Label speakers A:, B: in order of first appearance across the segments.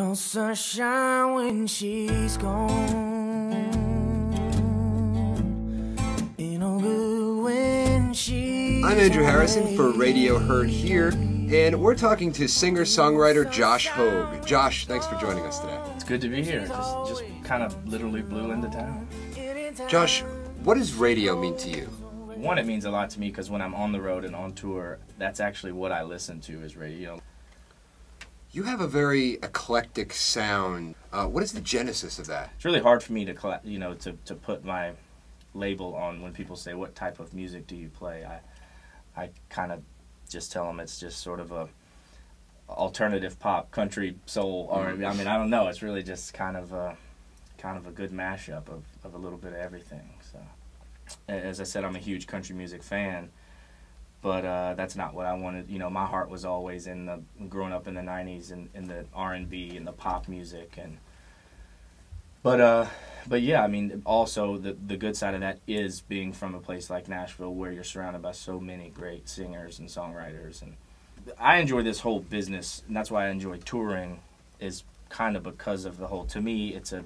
A: no sunshine when she's gone. Ain't no good when she's
B: I'm Andrew Harrison for Radio Heard Here, and we're talking to singer-songwriter Josh Hoge. Josh, thanks for joining us today.
C: It's good to be here. Just kind of literally blew into town.
B: Josh, what does radio mean to you?
C: One, it means a lot to me because when I'm on the road and on tour, that's actually what I listen to is radio.
B: You have a very eclectic sound. What is the genesis of that?
C: It's really hard for me to put my label on when people say, what type of music do you play? I kind of just tell them it's just sort of a alternative pop, country, soul, R&B. I mean, I don't know. It's really just kind of a good mashup of a little bit of everything. So, as I said, I'm a huge country music fan, but that's not what I wanted. You know, my heart was always growing up in the '90s and in the R&B and the pop music, but yeah, I mean, also the good side of that is being from a place like Nashville where you're surrounded by so many great singers and songwriters, and I enjoy this whole business, and that's why I enjoy touring, is kind of because of the whole, to me, it's a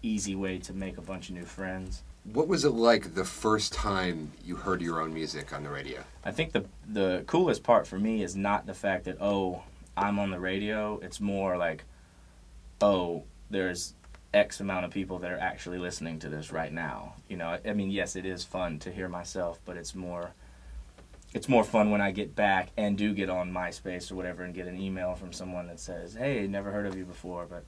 C: easy way to make a bunch of new friends.
B: What was it like the first time you heard your own music on the radio?
C: I think the coolest part for me is not the fact that, oh, I'm on the radio. It's more like, oh, there's X amount of people that are actually listening to this right now. You know, I mean, yes, it is fun to hear myself, but it's more fun when I get back and do get on MySpace or whatever and get an email from someone that says, hey, never heard of you before, but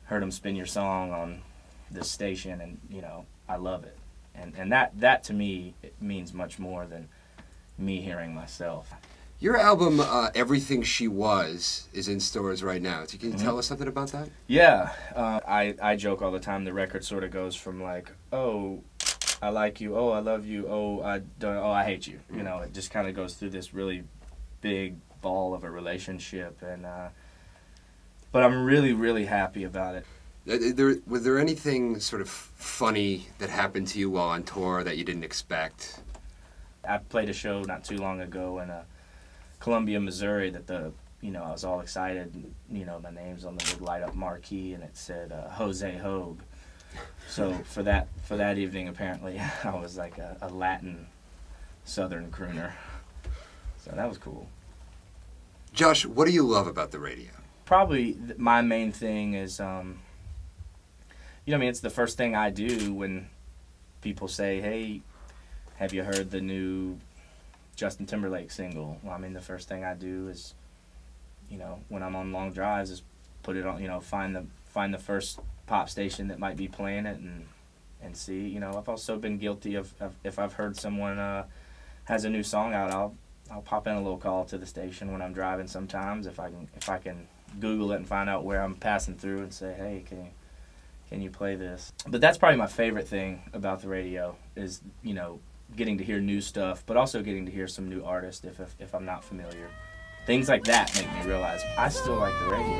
C: heard them spin your song on this station, and, you know, I love it. And that to me, it means much more than me hearing myself.
B: Your album, Everything She Was, is in stores right now. So can you tell us something about that?
C: Yeah. I joke all the time. The record sort of goes from like, oh, I like you, oh, I love you, oh, I hate you. You know, it just kind of goes through this really big ball of a relationship. And but I'm really, really happy about it.
B: Was there anything sort of funny that happened to you while on tour that you didn't expect?
C: I played a show not too long ago in Columbia, Missouri, that I was all excited. You know, my name's on the big light-up marquee, and it said Jose Hoge. So for that evening, apparently, I was like a Latin Southern crooner. So that was cool.
B: Josh, what do you love about the radio?
C: Probably my main thing is, I mean, it's the first thing I do when people say, hey, have you heard the new Justin Timberlake single? Well, I mean, the first thing I do is, you know, when I'm on long drives, is put it on, you know, find the first pop station that might be playing it and see. You know, I've also been guilty of if I've heard someone has a new song out, I'll pop in a little call to the station when I'm driving sometimes, if I can Google it and find out where I'm passing through and say, hey, can you play this? But that's probably my favorite thing about the radio is, you know, getting to hear new stuff, but also getting to hear some new artists if I'm not familiar. Things like that make me realize I still like the radio.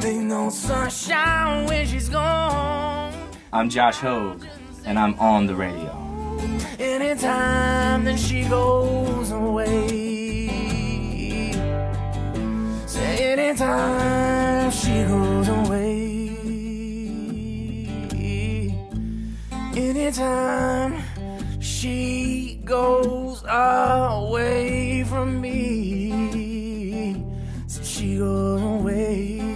A: Ain't no sunshine when she's gone.
C: I'm Josh Hoge, and I'm on the radio.
A: Anytime that she goes away, say anytime she goes away, anytime she goes away from me, so she goes away.